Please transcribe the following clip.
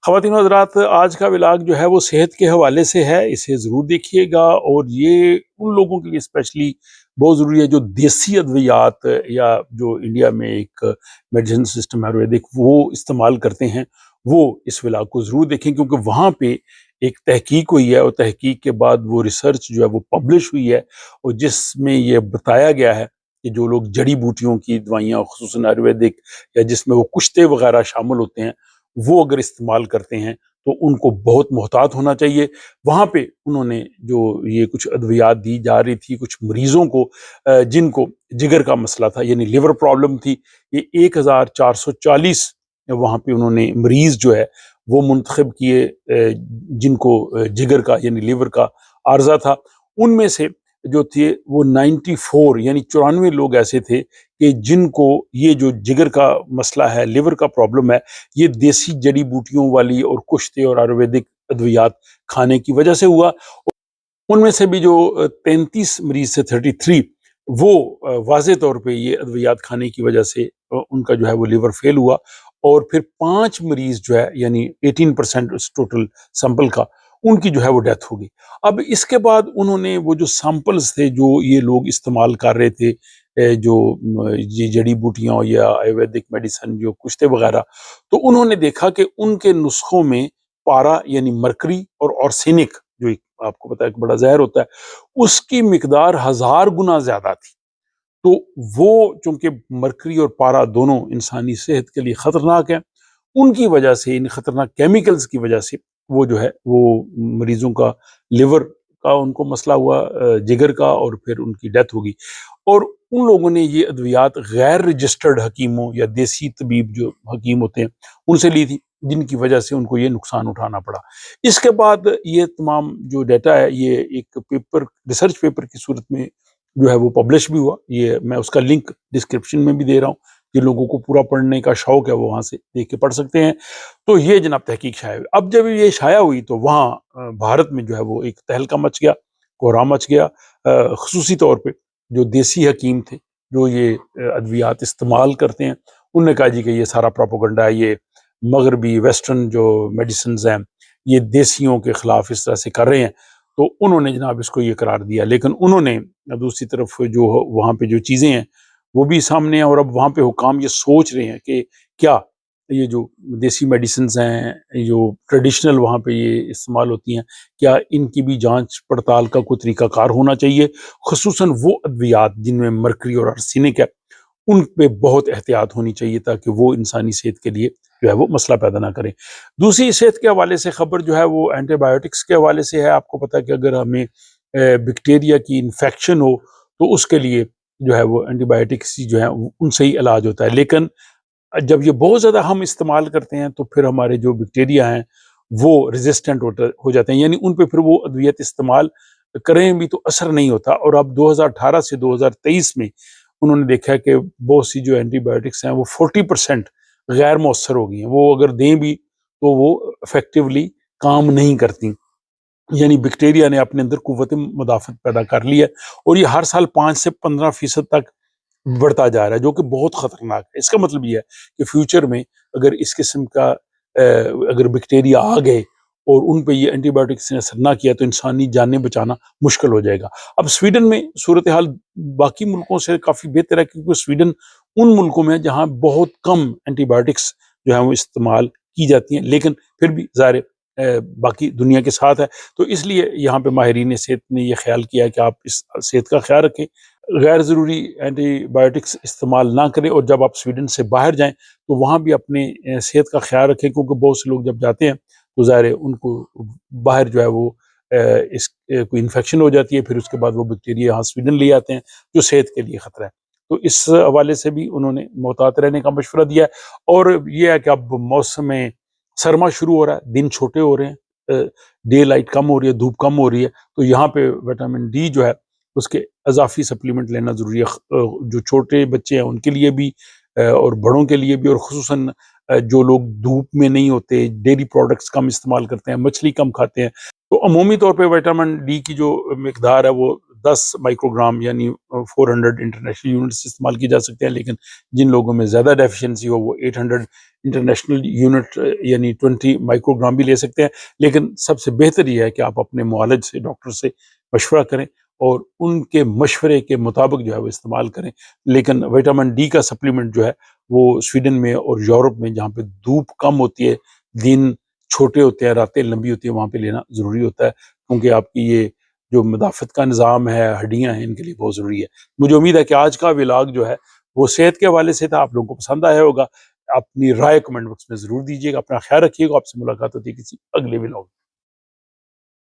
خواتین و حضرات، آج کا ولاگ جو ہے وہ صحت کے حوالے سے ہے، اسے ضرور دیکھیے گا، اور یہ ان لوگوں کے لیے اسپیشلی بہت ضروری ہے جو دیسی ادویات یا جو انڈیا میں ایک میڈیسن سسٹم آیورویدک وہ استعمال کرتے ہیں، وہ اس ولاگ کو ضرور دیکھیں، کیونکہ وہاں پہ ایک تحقیق ہوئی ہے، اور تحقیق کے بعد وہ ریسرچ جو ہے وہ پبلش ہوئی ہے، اور جس میں یہ بتایا گیا ہے کہ جو لوگ جڑی بوٹیوں کی دوائیاں خصوصاً آیورویدک یا جس میں وہ کشتے وغیرہ شامل ہوتے ہیں، وہ اگر استعمال کرتے ہیں تو ان کو بہت محتاط ہونا چاہیے۔ وہاں پہ انہوں نے جو یہ کچھ ادویات دی جا رہی تھی کچھ مریضوں کو، جن کو جگر کا مسئلہ تھا، یعنی لیور پرابلم تھی، یہ 1440 وہاں پہ انہوں نے مریض جو ہے وہ منتخب کیے، جن کو جگر کا یعنی لیور کا عارضہ تھا۔ ان میں سے جو تھے وہ 94 یعنی 94 لوگ ایسے تھے کہ جن کو یہ جو جگر کا مسئلہ ہے، لیور کا پرابلم ہے، یہ دیسی جڑی بوٹیوں والی اور کشتے اور آیورویدک ادویات کھانے کی وجہ سے ہوا۔ ان میں سے بھی جو 33 مریض سے 33 وہ واضح طور پہ یہ ادویات کھانے کی وجہ سے ان کا جو ہے وہ لیور فیل ہوا، اور پھر 5 مریض جو ہے یعنی 18% اس ٹوٹل سیمپل کا، ان کی جو ہے وہ ڈیتھ ہو گئی۔ اب اس کے بعد انہوں نے وہ جو سیمپلز تھے جو یہ لوگ استعمال کر رہے تھے، جو یہ جڑی بوٹیاں یا آیورویدک میڈیسن جو کشتے وغیرہ، تو انہوں نے دیکھا کہ ان کے نسخوں میں پارا یعنی مرکری اور آرسینک، جو ایک آپ کو پتا ہے کہ بڑا زہر ہوتا ہے، اس کی مقدار 1000 گنا زیادہ تھی۔ تو وہ چونکہ مرکری اور پارا دونوں انسانی صحت کے لیے خطرناک ہیں، ان کی وجہ سے، ان خطرناک کیمیکلز کی وجہ سے وہ جو ہے وہ مریضوں کا لیور کا ان کو مسئلہ ہوا، جگر کا، اور پھر ان کی ڈیتھ ہوگی۔ اور ان لوگوں نے یہ ادویات غیر رجسٹرڈ حکیموں یا دیسی طبیب جو حکیم ہوتے ہیں ان سے لی تھی، جن کی وجہ سے ان کو یہ نقصان اٹھانا پڑا۔ اس کے بعد یہ تمام جو ڈیٹا ہے یہ ایک پیپر، ریسرچ پیپر کی صورت میں جو ہے وہ پبلش بھی ہوا۔ یہ میں اس کا لنک ڈسکرپشن میں بھی دے رہا ہوں، جن لوگوں کو پورا پڑھنے کا شوق ہے وہ وہاں سے دیکھ کے پڑھ سکتے ہیں۔ تو یہ جناب تحقیق شائع ہوئی۔ اب جب یہ شائع ہوئی تو وہاں بھارت میں جو ہے وہ ایک تہلکہ مچ گیا، کوہرام مچ گیا، خصوصی طور پہ جو دیسی حکیم تھے جو یہ ادویات استعمال کرتے ہیں، انہوں نے کہا جی کہ یہ سارا پروپیگنڈا ہے، یہ مغربی ویسٹرن جو میڈیسنز ہیں یہ دیسیوں کے خلاف اس طرح سے کر رہے ہیں۔ تو انہوں نے جناب اس کو یہ قرار دیا، لیکن انہوں نے دوسری طرف جو وہاں پہ جو چیزیں ہیں وہ بھی سامنے ہیں، اور اب وہاں پہ حکام یہ سوچ رہے ہیں کہ کیا یہ جو دیسی میڈیسنز ہیں جو ٹریڈیشنل وہاں پہ یہ استعمال ہوتی ہیں، کیا ان کی بھی جانچ پڑتال کا کوئی طریقہ کار ہونا چاہیے، خصوصاً وہ ادویات جن میں مرکری اور آرسینک ہے، ان پہ بہت احتیاط ہونی چاہیے تاکہ وہ انسانی صحت کے لیے جو ہے وہ مسئلہ پیدا نہ کریں۔ دوسری صحت کے حوالے سے خبر جو ہے وہ اینٹی بایوٹکس کے حوالے سے ہے۔ آپ کو پتہ ہے کہ اگر ہمیں بیکٹیریا کی انفیکشن ہو تو اس کے لیے جو ہے وہ اینٹی بایوٹکس جو ہے ان سے ہی علاج ہوتا ہے، لیکن جب یہ بہت زیادہ ہم استعمال کرتے ہیں تو پھر ہمارے جو بیکٹیریا ہیں وہ ریزسٹنٹ ہو جاتے ہیں، یعنی ان پہ پھر وہ ادویت استعمال کریں بھی تو اثر نہیں ہوتا۔ اور اب 2018 سے 2023 میں انہوں نے دیکھا کہ بہت سی جو اینٹی بایوٹکس ہیں وہ 40% غیر مؤثر ہو گئی ہیں، وہ اگر دیں بھی تو وہ افیکٹولی کام نہیں کرتی، یعنی بیکٹیریا نے اپنے اندر قوت مدافعت پیدا کر لی ہے، اور یہ ہر سال 5 سے 15% تک بڑھتا جا رہا ہے، جو کہ بہت خطرناک ہے۔ اس کا مطلب یہ ہے کہ فیوچر میں اگر اس قسم کا اگر بیکٹیریا آ گئے اور ان پہ یہ اینٹی بایوٹکس نے اثر نہ کیا تو انسانی جانیں بچانا مشکل ہو جائے گا۔ اب سویڈن میں صورتحال باقی ملکوں سے کافی بہتر ہے، کیونکہ سویڈن ان ملکوں میں جہاں بہت کم اینٹی بایوٹکس جو ہیں وہ استعمال کی جاتی ہیں، لیکن پھر بھی ظاہر باقی دنیا کے ساتھ ہے، تو اس لیے یہاں پہ ماہرین صحت نے یہ خیال کیا کہ آپ اس صحت کا خیال رکھیں، غیر ضروری اینٹی بایوٹکس استعمال نہ کریں، اور جب آپ سویڈن سے باہر جائیں تو وہاں بھی اپنے صحت کا خیال رکھیں، کیونکہ بہت سے لوگ جب جاتے ہیں تو ظاہر ہے ان کو باہر جو ہے وہ اس کوئی انفیکشن ہو جاتی ہے، پھر اس کے بعد وہ بیکٹیریا یہاں سویڈن لے آتے ہیں جو صحت کے لیے خطرہ ہے۔ تو اس حوالے سے بھی انہوں نے محتاط رہنے کا مشورہ دیا ہے۔ اور یہ ہے کہ اب موسم سرما شروع ہو رہا ہے، دن چھوٹے ہو رہے ہیں، ڈے لائٹ کم ہو رہی ہے، دھوپ کم ہو رہی ہے، تو یہاں پہ وٹامن ڈی جو ہے اس کے اضافی سپلیمنٹ لینا ضروری ہے، جو چھوٹے بچے ہیں ان کے لیے بھی اور بڑوں کے لیے بھی، اور خصوصاً جو لوگ دھوپ میں نہیں ہوتے، ڈیری پروڈکٹس کم استعمال کرتے ہیں، مچھلی کم کھاتے ہیں، تو عمومی طور پہ وٹامن ڈی کی جو مقدار ہے وہ 10 مائکروگرام یعنی 400 انٹرنیشنل یونٹس استعمال کی جا سکتے ہیں، لیکن جن لوگوں میں زیادہ ڈیفیشنسی ہو وہ 800 انٹرنیشنل یونٹ یعنی 20 مائکروگرام بھی لے سکتے ہیں۔ لیکن سب سے بہتر یہ ہے کہ آپ اپنے معالج سے، ڈاکٹر سے مشورہ کریں اور ان کے مشورے کے مطابق جو ہے وہ استعمال کریں۔ لیکن وٹامن ڈی کا سپلیمنٹ جو ہے وہ سویڈن میں اور یورپ میں جہاں پہ دھوپ کم ہوتی ہے، دن چھوٹے ہوتے ہیں، راتیں لمبی ہوتی ہیں، وہاں پہ لینا ضروری ہوتا ہے، کیونکہ آپ کی یہ جو مدافعت کا نظام ہے، ہڈیاں ہیں، ان کے لیے بہت ضروری ہے۔ مجھے امید ہے کہ آج کا ولاگ جو ہے وہ صحت کے حوالے سے تھا، آپ لوگوں کو پسند آیا ہوگا۔ اپنی رائے کمنٹ باکس میں ضرور دیجیے گا، اپنا خیال رکھیے گا۔ آپ سے ملاقات ہوتی ہے کسی اگلے ولاگ میں۔